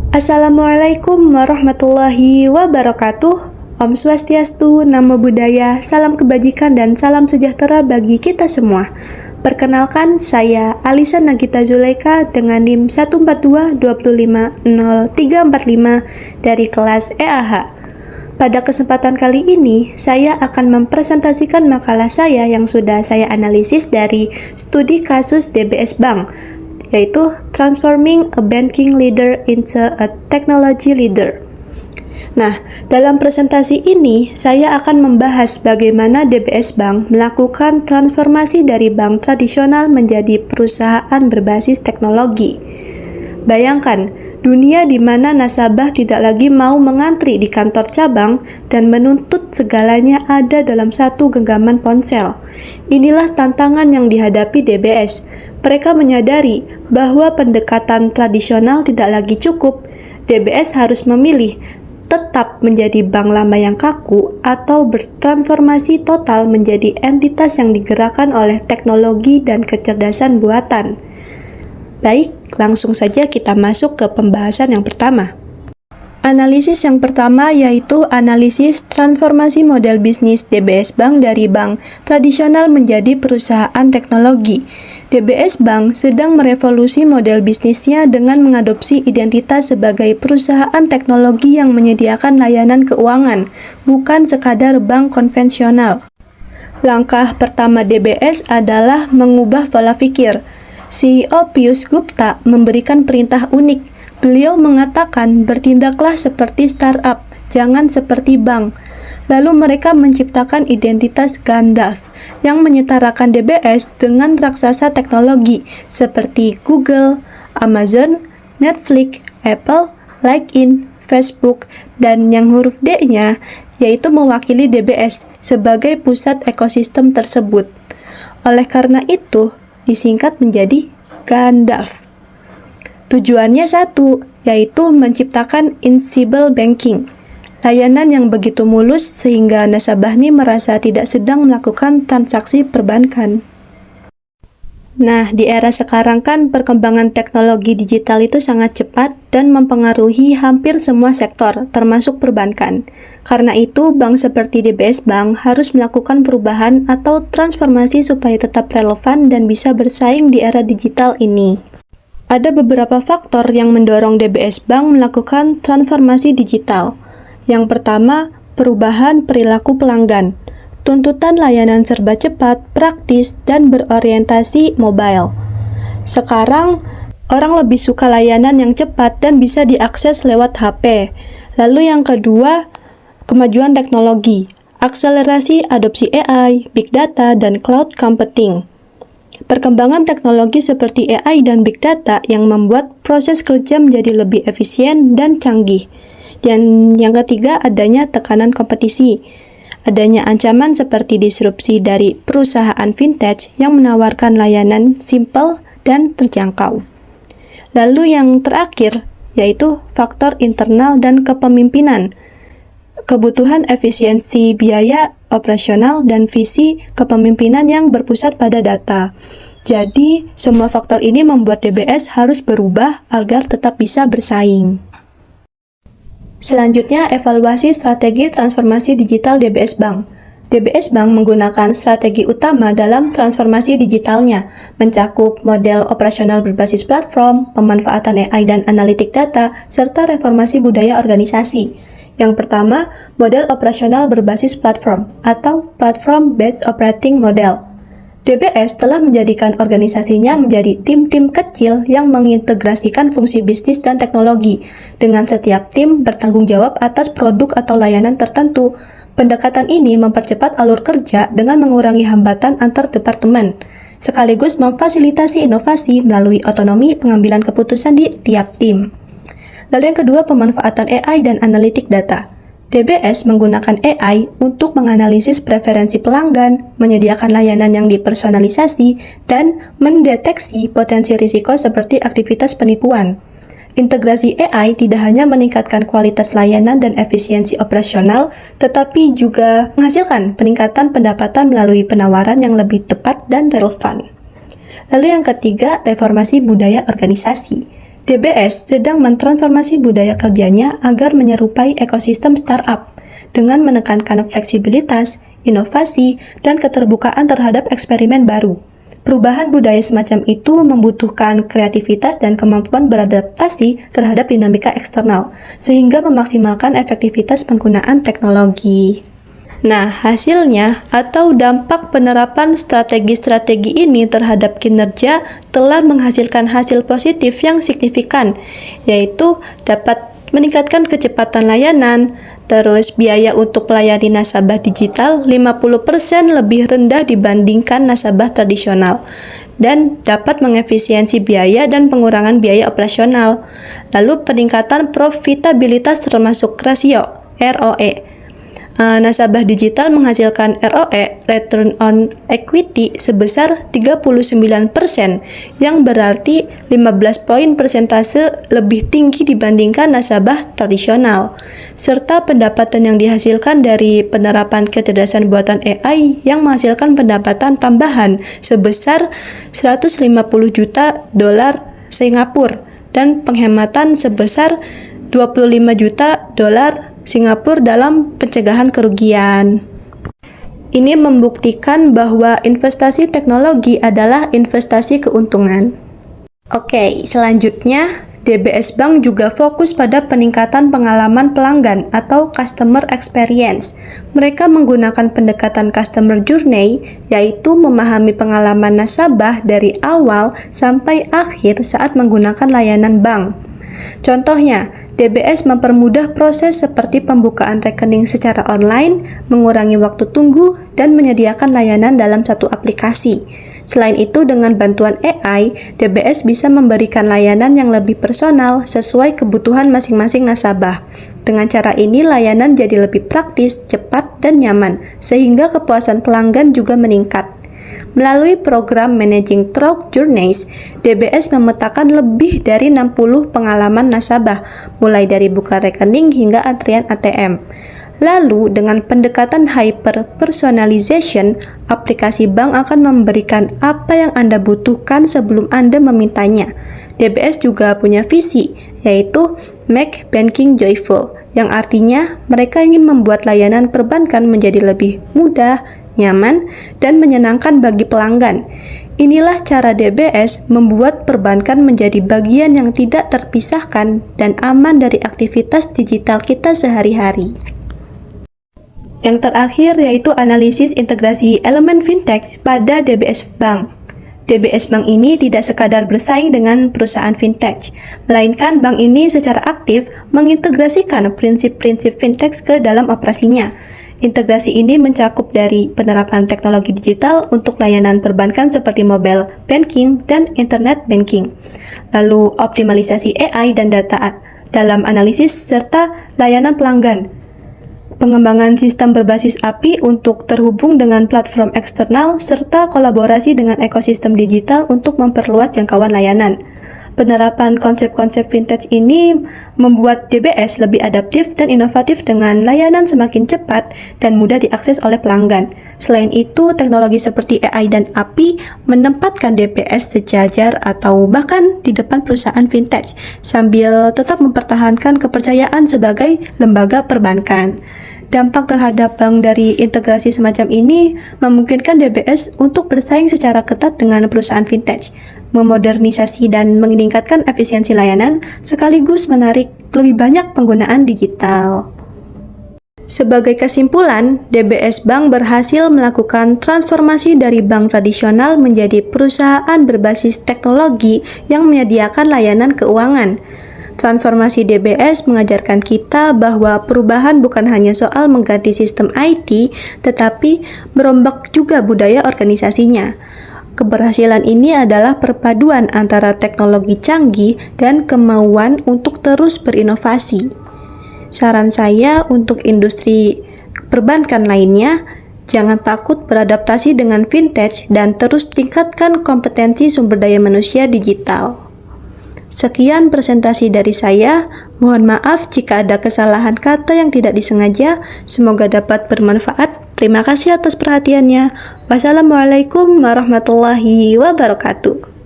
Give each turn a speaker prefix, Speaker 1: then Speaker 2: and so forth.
Speaker 1: Assalamualaikum warahmatullahi wabarakatuh. Om Swastiastu, Namo Buddhaya, salam kebajikan dan salam sejahtera bagi kita semua. Perkenalkan, saya Alisa Nagita Zulaika dengan NIM 142250345 dari kelas EAH. Pada kesempatan kali ini, saya akan mempresentasikan makalah saya yang sudah saya analisis dari studi kasus DBS Bank, yaitu Transforming a Banking Leader into a Technology Leader. Nah, dalam presentasi ini, saya akan membahas bagaimana DBS Bank melakukan transformasi dari bank tradisional menjadi perusahaan berbasis teknologi. Bayangkan, dunia di mana nasabah tidak lagi mau mengantri di kantor cabang dan menuntut segalanya ada dalam satu genggaman ponsel. Inilah tantangan yang dihadapi DBS. Mereka menyadari bahwa pendekatan tradisional tidak lagi cukup. DBS harus memilih tetap menjadi bank lama yang kaku atau bertransformasi total menjadi entitas yang digerakkan oleh teknologi dan kecerdasan buatan. Baik, langsung saja kita masuk ke pembahasan yang pertama. Analisis yang pertama yaitu analisis transformasi model bisnis DBS Bank dari bank tradisional menjadi perusahaan teknologi. DBS Bank sedang merevolusi model bisnisnya dengan mengadopsi identitas sebagai perusahaan teknologi yang menyediakan layanan keuangan, bukan sekadar bank konvensional. Langkah pertama DBS adalah mengubah pola pikir. CEO Piyush Gupta memberikan perintah unik. Beliau mengatakan, bertindaklah seperti startup, jangan seperti bank. Lalu mereka menciptakan identitas Gandalf yang menyetarakan DBS dengan raksasa teknologi seperti Google, Amazon, Netflix, Apple, LinkedIn, Facebook, dan yang huruf D-nya yaitu mewakili DBS sebagai pusat ekosistem tersebut. Oleh karena itu, disingkat menjadi Gandalf. Tujuannya satu, yaitu menciptakan Invincible Banking, layanan yang begitu mulus sehingga nasabah ini merasa tidak sedang melakukan transaksi perbankan. Nah, di era sekarang kan perkembangan teknologi digital itu sangat cepat dan mempengaruhi hampir semua sektor, termasuk perbankan. Karena itu, bank seperti DBS Bank harus melakukan perubahan atau transformasi supaya tetap relevan dan bisa bersaing di era digital ini. Ada beberapa faktor yang mendorong DBS Bank melakukan transformasi digital. Yang pertama, perubahan perilaku pelanggan. Tuntutan layanan serba cepat, praktis, dan berorientasi mobile. Sekarang, orang lebih suka layanan yang cepat dan bisa diakses lewat HP. Lalu yang kedua, kemajuan teknologi. Akselerasi adopsi AI, big data, dan cloud computing. Perkembangan teknologi seperti AI dan Big Data yang membuat proses kerja menjadi lebih efisien dan canggih. Dan yang ketiga, adanya tekanan kompetisi. Adanya ancaman seperti disrupsi dari perusahaan vintage yang menawarkan layanan simple dan terjangkau. Lalu yang terakhir, yaitu faktor internal dan kepemimpinan. Kebutuhan efisiensi biaya operasional dan visi kepemimpinan yang berpusat pada data. Jadi, semua faktor ini membuat DBS harus berubah agar tetap bisa bersaing. Selanjutnya, evaluasi strategi transformasi digital DBS Bank. DBS Bank menggunakan strategi utama dalam transformasi digitalnya, mencakup model operasional berbasis platform, pemanfaatan AI dan analitik data, serta reformasi budaya organisasi. Yang pertama, model operasional berbasis platform atau Platform-Based Operating Model. DBS telah menjadikan organisasinya menjadi tim-tim kecil yang mengintegrasikan fungsi bisnis dan teknologi, dengan setiap tim bertanggung jawab atas produk atau layanan tertentu. Pendekatan ini mempercepat alur kerja dengan mengurangi hambatan antar departemen, sekaligus memfasilitasi inovasi melalui otonomi pengambilan keputusan di tiap tim. Lalu yang kedua, pemanfaatan AI dan analitik data. DBS menggunakan AI untuk menganalisis preferensi pelanggan, menyediakan layanan yang dipersonalisasi, dan mendeteksi potensi risiko seperti aktivitas penipuan. Integrasi AI tidak hanya meningkatkan kualitas layanan dan efisiensi operasional, tetapi juga menghasilkan peningkatan pendapatan melalui penawaran yang lebih tepat dan relevan. Lalu yang ketiga, reformasi budaya organisasi. DBS sedang mentransformasi budaya kerjanya agar menyerupai ekosistem startup dengan menekankan fleksibilitas, inovasi, dan keterbukaan terhadap eksperimen baru. Perubahan budaya semacam itu membutuhkan kreativitas dan kemampuan beradaptasi terhadap dinamika eksternal, sehingga memaksimalkan efektivitas penggunaan teknologi. Nah, hasilnya atau dampak penerapan strategi-strategi ini terhadap kinerja telah menghasilkan hasil positif yang signifikan, yaitu dapat meningkatkan kecepatan layanan, terus biaya untuk melayani nasabah digital 50% lebih rendah dibandingkan nasabah tradisional, dan dapat mengefisiensi biaya dan pengurangan biaya operasional. Lalu peningkatan profitabilitas termasuk rasio ROE. Nasabah digital menghasilkan ROE (Return on Equity) sebesar 39%, yang berarti 15 poin persentase lebih tinggi dibandingkan nasabah tradisional, serta pendapatan yang dihasilkan dari penerapan kecerdasan buatan AI yang menghasilkan pendapatan tambahan sebesar 150 juta dolar Singapura dan penghematan sebesar 25 juta dolar Singapura dalam pencegahan kerugian. Ini membuktikan bahwa investasi teknologi adalah investasi keuntungan. Oke, selanjutnya DBS Bank juga fokus pada peningkatan pengalaman pelanggan atau customer experience. Mereka menggunakan pendekatan customer journey, yaitu memahami pengalaman nasabah dari awal sampai akhir saat menggunakan layanan bank. Contohnya, DBS mempermudah proses seperti pembukaan rekening secara online, mengurangi waktu tunggu, dan menyediakan layanan dalam satu aplikasi. Selain itu, dengan bantuan AI, DBS bisa memberikan layanan yang lebih personal sesuai kebutuhan masing-masing nasabah. Dengan cara ini, layanan jadi lebih praktis, cepat, dan nyaman, sehingga kepuasan pelanggan juga meningkat. Melalui program Managing Through Journeys, DBS memetakan lebih dari 60 pengalaman nasabah, mulai dari buka rekening hingga antrian ATM. Lalu, dengan pendekatan hyper-personalization, aplikasi bank akan memberikan apa yang Anda butuhkan sebelum Anda memintanya. DBS juga punya visi, yaitu Make Banking Joyful, yang artinya mereka ingin membuat layanan perbankan menjadi lebih mudah, nyaman, dan menyenangkan bagi pelanggan. Inilah cara DBS membuat perbankan menjadi bagian yang tidak terpisahkan dan aman dari aktivitas digital kita sehari-hari. Yang terakhir yaitu analisis integrasi elemen fintech pada DBS Bank. DBS Bank ini tidak sekadar bersaing dengan perusahaan fintech, melainkan bank ini secara aktif mengintegrasikan prinsip-prinsip fintech ke dalam operasinya. Integrasi ini mencakup dari penerapan teknologi digital untuk layanan perbankan seperti mobile banking dan internet banking, lalu optimalisasi AI dan data dalam analisis serta layanan pelanggan, pengembangan sistem berbasis API untuk terhubung dengan platform eksternal, serta kolaborasi dengan ekosistem digital untuk memperluas jangkauan layanan. Penerapan konsep-konsep fintech ini membuat DBS lebih adaptif dan inovatif dengan layanan semakin cepat dan mudah diakses oleh pelanggan. Selain itu, teknologi seperti AI dan API menempatkan DBS sejajar atau bahkan di depan perusahaan fintech, sambil tetap mempertahankan kepercayaan sebagai lembaga perbankan. Dampak terhadap bank dari integrasi semacam ini memungkinkan DBS untuk bersaing secara ketat dengan perusahaan fintech, memodernisasi dan meningkatkan efisiensi layanan, sekaligus menarik lebih banyak penggunaan digital. Sebagai kesimpulan, DBS Bank berhasil melakukan transformasi dari bank tradisional menjadi perusahaan berbasis teknologi yang menyediakan layanan keuangan. Transformasi DBS mengajarkan kita bahwa perubahan bukan hanya soal mengganti sistem IT, tetapi merombak juga budaya organisasinya. Keberhasilan ini adalah perpaduan antara teknologi canggih dan kemauan untuk terus berinovasi. Saran saya untuk industri perbankan lainnya, jangan takut beradaptasi dengan fintech dan terus tingkatkan kompetensi sumber daya manusia digital. Sekian presentasi dari saya. Mohon maaf jika ada kesalahan kata yang tidak disengaja. Semoga dapat bermanfaat. Terima kasih atas perhatiannya. Wassalamualaikum warahmatullahi wabarakatuh.